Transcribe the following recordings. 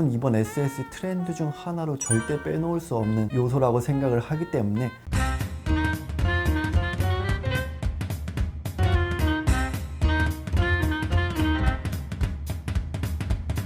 이번 SS 트렌드 중 하나로 절대 빼놓을 수 없는 요소라고 생각을 하기 때문에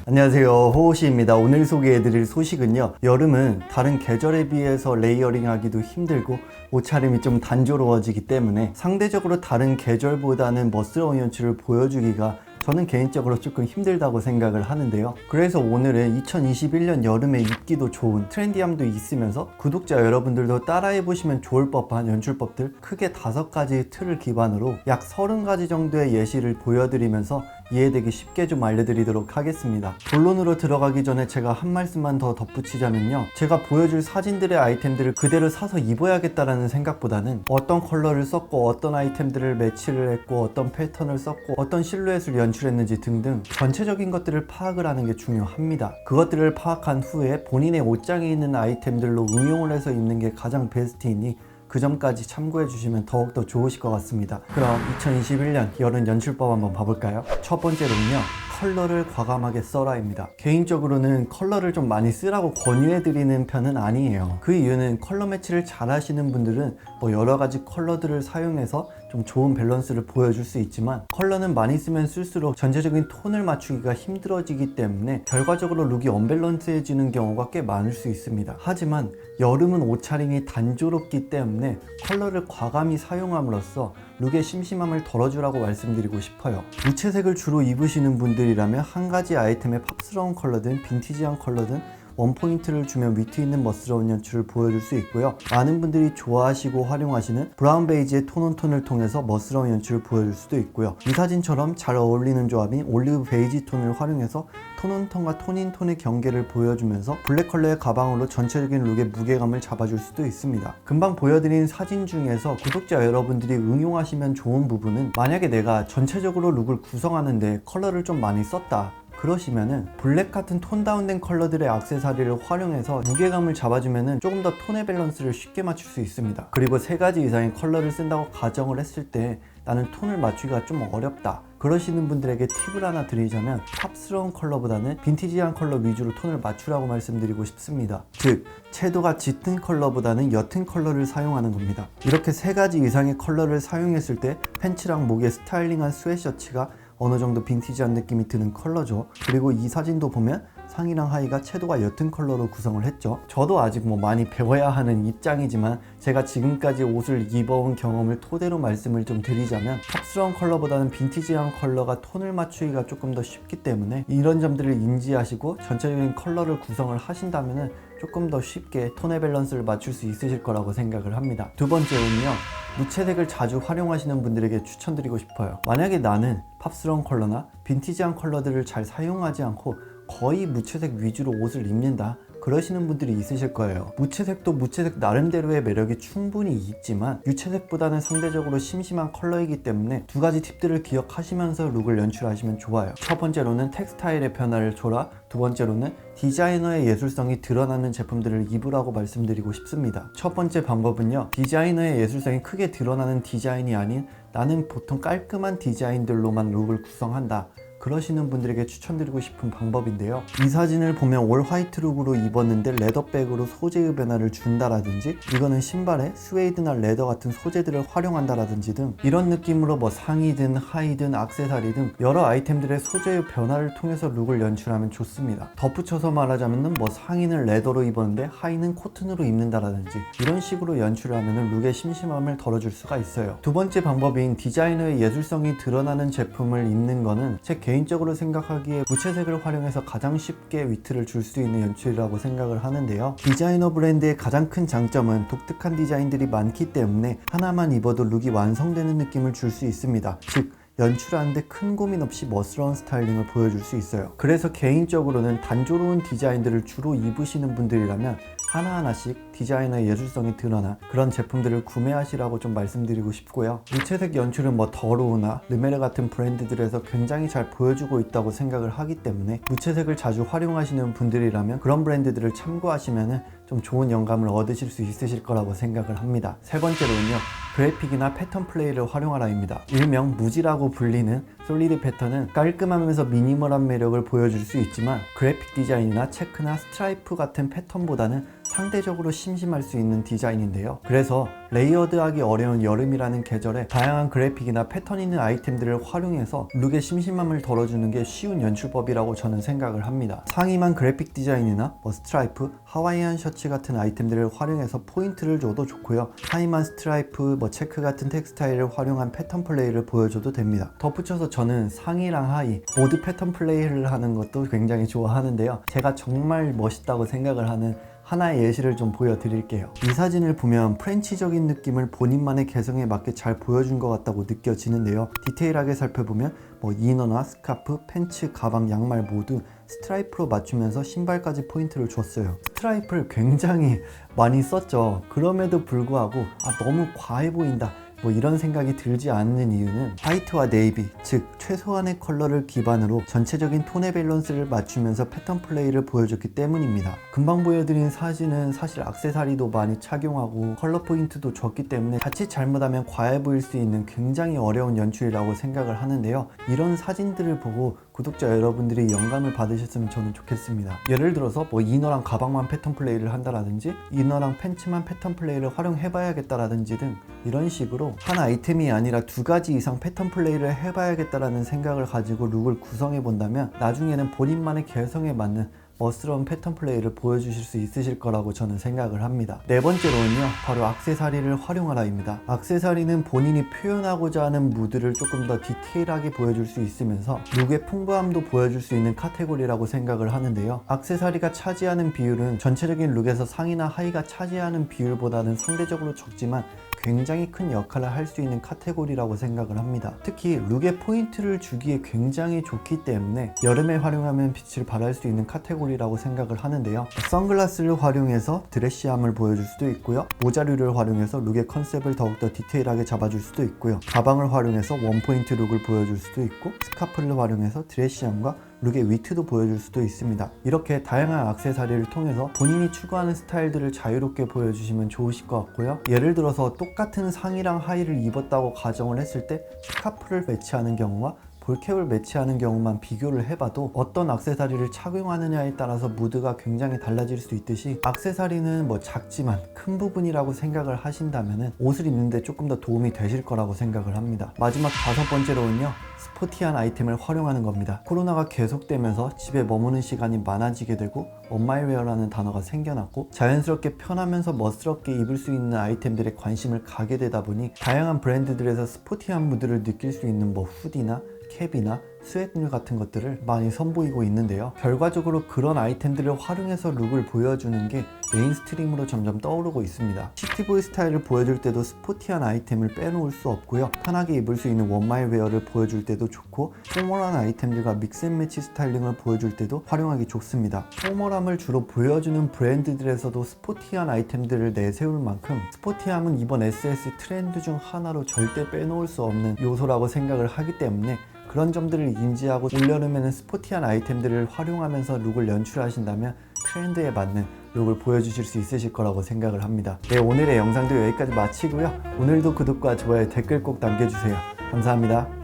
안녕하세요, 호호씨입니다. 오늘 소개해드릴 소식은요, 여름은 다른 계절에 비해서 레이어링하기도 힘들고 옷차림이 좀 단조로워지기 때문에 상대적으로 다른 계절보다는 멋스러운 연출을 보여주기가 저는 개인적으로 조금 힘들다고 생각을 하는데요. 그래서 오늘은 2021년 여름에 입기도 좋은 트렌디함도 있으면서 구독자 여러분들도 따라해보시면 좋을 법한 연출법들 크게 5가지 틀을 기반으로 약 30가지 정도의 예시를 보여드리면서 이해되기 쉽게 좀 알려드리도록 하겠습니다. 본론으로 들어가기 전에 제가 한 말씀만 더 덧붙이자면요, 제가 보여줄 사진들의 아이템들을 그대로 사서 입어야겠다라는 생각보다는 어떤 컬러를 썼고 어떤 아이템들을 매치를 했고 어떤 패턴을 썼고 어떤 실루엣을 연출했는지 등등 전체적인 것들을 파악을 하는 게 중요합니다. 그것들을 파악한 후에 본인의 옷장에 있는 아이템들로 응용을 해서 입는 게 가장 베스트이니 그 점까지 참고해 주시면 더욱더 좋으실 것 같습니다. 그럼 2021년 여름 연출법 한번 봐볼까요? 첫 번째로는요, 컬러를 과감하게 써라입니다. 개인적으로는 컬러를 좀 많이 쓰라고 권유해드리는 편은 아니에요. 그 이유는 컬러 매치를 잘 하시는 분들은 여러가지 컬러들을 사용해서 좀 좋은 밸런스를 보여줄 수 있지만, 컬러는 많이 쓰면 쓸수록 전체적인 톤을 맞추기가 힘들어지기 때문에 결과적으로 룩이 언밸런스해지는 경우가 꽤 많을 수 있습니다. 하지만 여름은 옷차림이 단조롭기 때문에 컬러를 과감히 사용함으로써 룩의 심심함을 덜어주라고 말씀드리고 싶어요. 무채색을 주로 입으시는 분들이라면 한 가지 아이템의 팝스러운 컬러든 빈티지한 컬러든 원포인트를 주면 위트 있는 멋스러운 연출을 보여줄 수 있고요. 많은 분들이 좋아하시고 활용하시는 브라운 베이지의 톤온톤을 통해서 멋스러운 연출을 보여줄 수도 있고요. 이 사진처럼 잘 어울리는 조합인 올리브 베이지 톤을 활용해서 톤온톤과 톤인톤의 경계를 보여주면서 블랙 컬러의 가방으로 전체적인 룩의 무게감을 잡아줄 수도 있습니다. 금방 보여드린 사진 중에서 구독자 여러분들이 응용하시면 좋은 부분은, 만약에 내가 전체적으로 룩을 구성하는데 컬러를 좀 많이 썼다 그러시면은 블랙 같은 톤 다운된 컬러들의 액세서리를 활용해서 무게감을 잡아주면은 조금 더 톤의 밸런스를 쉽게 맞출 수 있습니다. 그리고 3가지 이상의 컬러를 쓴다고 가정을 했을 때 나는 톤을 맞추기가 좀 어렵다 그러시는 분들에게 팁을 하나 드리자면, 팝스러운 컬러보다는 빈티지한 컬러 위주로 톤을 맞추라고 말씀드리고 싶습니다. 즉, 채도가 짙은 컬러보다는 옅은 컬러를 사용하는 겁니다. 이렇게 3가지 이상의 컬러를 사용했을 때 팬츠랑 목에 스타일링한 스웨셔츠가 어느 정도 빈티지한 느낌이 드는 컬러죠. 그리고 이 사진도 보면 상의랑 하의가 채도가 옅은 컬러로 구성을 했죠. 저도 아직 많이 배워야 하는 입장이지만 제가 지금까지 옷을 입어온 경험을 토대로 말씀을 좀 드리자면, 팝스러운 컬러보다는 빈티지한 컬러가 톤을 맞추기가 조금 더 쉽기 때문에 이런 점들을 인지하시고 전체적인 컬러를 구성을 하신다면 조금 더 쉽게 톤의 밸런스를 맞출 수 있으실 거라고 생각을 합니다. 두 번째는요, 무채색을 자주 활용하시는 분들에게 추천드리고 싶어요. 만약에 나는 팝스러운 컬러나 빈티지한 컬러들을 잘 사용하지 않고 거의 무채색 위주로 옷을 입는다 그러시는 분들이 있으실 거예요. 무채색도 무채색 나름대로의 매력이 충분히 있지만 유채색보다는 상대적으로 심심한 컬러이기 때문에 2가지 팁들을 기억하시면서 룩을 연출하시면 좋아요. 첫 번째로는 텍스타일의 변화를 줘라, 두 번째로는 디자이너의 예술성이 드러나는 제품들을 입으라고 말씀드리고 싶습니다. 첫 번째 방법은요, 디자이너의 예술성이 크게 드러나는 디자인이 아닌 나는 보통 깔끔한 디자인들로만 룩을 구성한다 그러시는 분들에게 추천드리고 싶은 방법인데요. 이 사진을 보면 올 화이트 룩으로 입었는데 레더백으로 소재의 변화를 준다라든지, 이거는 신발에 스웨이드나 레더 같은 소재들을 활용한다라든지 등 이런 느낌으로 상의든 하의든 액세서리 등 여러 아이템들의 소재의 변화를 통해서 룩을 연출하면 좋습니다. 덧붙여서 말하자면 상의는 레더로 입었는데 하의는 코튼으로 입는다라든지 이런 식으로 연출을 하면 룩의 심심함을 덜어줄 수가 있어요. 두 번째 방법인 디자이너의 예술성이 드러나는 제품을 입는 거는 제 개인적으로 생각하기에 무채색을 활용해서 가장 쉽게 위트를 줄 수 있는 연출이라고 생각을 하는데요. 디자이너 브랜드의 가장 큰 장점은 독특한 디자인들이 많기 때문에 하나만 입어도 룩이 완성되는 느낌을 줄 수 있습니다. 즉, 연출하는데 큰 고민 없이 멋스러운 스타일링을 보여줄 수 있어요. 그래서 개인적으로는 단조로운 디자인들을 주로 입으시는 분들이라면 하나하나씩 디자이너의 예술성이 드러난 그런 제품들을 구매하시라고 좀 말씀드리고 싶고요. 무채색 연출은 더로우나 르메르 같은 브랜드들에서 굉장히 잘 보여주고 있다고 생각을 하기 때문에 무채색을 자주 활용하시는 분들이라면 그런 브랜드들을 참고하시면 좀 좋은 영감을 얻으실 수 있으실 거라고 생각을 합니다. 세 번째로는요, 그래픽이나 패턴 플레이를 활용하라입니다. 일명 무지라고 불리는 솔리드 패턴은 깔끔하면서 미니멀한 매력을 보여줄 수 있지만 그래픽 디자인이나 체크나 스트라이프 같은 패턴보다는 상대적으로 심심할 수 있는 디자인인데요. 그래서 레이어드하기 어려운 여름이라는 계절에 다양한 그래픽이나 패턴 있는 아이템들을 활용해서 룩의 심심함을 덜어주는 게 쉬운 연출법이라고 저는 생각을 합니다. 상의만 그래픽 디자인이나 스트라이프, 하와이안 셔츠 같은 아이템들을 활용해서 포인트를 줘도 좋고요. 하의만 스트라이프, 체크 같은 텍스타일을 활용한 패턴 플레이를 보여줘도 됩니다. 덧붙여서 저는 상의랑 하의 모두 패턴 플레이를 하는 것도 굉장히 좋아하는데요. 제가 정말 멋있다고 생각을 하는 하나의 예시를 좀 보여드릴게요. 이 사진을 보면 프렌치적인 느낌을 본인만의 개성에 맞게 잘 보여준 것 같다고 느껴지는데요. 디테일하게 살펴보면 이너나 스카프, 팬츠, 가방, 양말 모두 스트라이프로 맞추면서 신발까지 포인트를 줬어요. 스트라이프를 굉장히 많이 썼죠. 그럼에도 불구하고 너무 과해 보인다, 이런 생각이 들지 않는 이유는 화이트와 네이비, 즉 최소한의 컬러를 기반으로 전체적인 톤의 밸런스를 맞추면서 패턴 플레이를 보여줬기 때문입니다. 금방 보여드린 사진은 사실 액세서리도 많이 착용하고 컬러 포인트도 줬기 때문에 자칫 잘못하면 과해 보일 수 있는 굉장히 어려운 연출이라고 생각을 하는데요. 이런 사진들을 보고 구독자 여러분들이 영감을 받으셨으면 저는 좋겠습니다. 예를 들어서 이너랑 가방만 패턴 플레이를 한다라든지 이너랑 팬츠만 패턴 플레이를 활용해봐야겠다라든지 등 이런 식으로 한 아이템이 아니라 2가지 이상 패턴 플레이를 해봐야겠다라는 생각을 가지고 룩을 구성해 본다면 나중에는 본인만의 개성에 맞는 멋스러운 패턴 플레이를 보여주실 수 있으실 거라고 저는 생각을 합니다. 네 번째로는요, 바로 액세서리를 활용하라입니다. 액세서리는 본인이 표현하고자 하는 무드를 조금 더 디테일하게 보여줄 수 있으면서 룩의 풍부함도 보여줄 수 있는 카테고리라고 생각을 하는데요. 액세서리가 차지하는 비율은 전체적인 룩에서 상의나 하의가 차지하는 비율보다는 상대적으로 적지만 굉장히 큰 역할을 할 수 있는 카테고리라고 생각을 합니다. 특히 룩에 포인트를 주기에 굉장히 좋기 때문에 여름에 활용하면 빛을 발할 수 있는 카테고리라고 생각을 하는데요. 선글라스를 활용해서 드레시함을 보여줄 수도 있고요. 모자류를 활용해서 룩의 컨셉을 더욱더 디테일하게 잡아줄 수도 있고요. 가방을 활용해서 원포인트 룩을 보여줄 수도 있고 스카프를 활용해서 드레시함과 룩의 위트도 보여줄 수도 있습니다. 이렇게 다양한 액세서리를 통해서 본인이 추구하는 스타일들을 자유롭게 보여주시면 좋으실 것 같고요. 예를 들어서 똑같은 상의랑 하의를 입었다고 가정을 했을 때 스카프를 매치하는 경우와 볼캡을 매치하는 경우만 비교를 해봐도 어떤 액세서리를 착용하느냐에 따라서 무드가 굉장히 달라질 수 있듯이 액세서리는 작지만 큰 부분이라고 생각을 하신다면 옷을 입는데 조금 더 도움이 되실 거라고 생각을 합니다. 마지막 5번째로는요, 스포티한 아이템을 활용하는 겁니다. 코로나가 계속되면서 집에 머무는 시간이 많아지게 되고 원마이웨어라는 단어가 생겨났고 자연스럽게 편하면서 멋스럽게 입을 수 있는 아이템들에 관심을 가게 되다 보니 다양한 브랜드들에서 스포티한 무드를 느낄 수 있는 후디나 캡이나 스웨트류 같은 것들을 많이 선보이고 있는데요. 결과적으로 그런 아이템들을 활용해서 룩을 보여주는 게 메인스트림으로 점점 떠오르고 있습니다. 시티보이 스타일을 보여줄 때도 스포티한 아이템을 빼놓을 수 없고요. 편하게 입을 수 있는 원마이웨어를 보여줄 때도 좋고 포멀한 아이템들과 믹스앤매치 스타일링을 보여줄 때도 활용하기 좋습니다. 포멀함을 주로 보여주는 브랜드들에서도 스포티한 아이템들을 내세울 만큼 스포티함은 이번 SS 트렌드 중 하나로 절대 빼놓을 수 없는 요소라고 생각을 하기 때문에 그런 점들을 인지하고 올여름에는 스포티한 아이템들을 활용하면서 룩을 연출하신다면 트렌드에 맞는 룩을 보여주실 수 있으실 거라고 생각을 합니다. 네, 오늘의 영상도 여기까지 마치고요. 오늘도 구독과 좋아요, 댓글 꼭 남겨주세요. 감사합니다.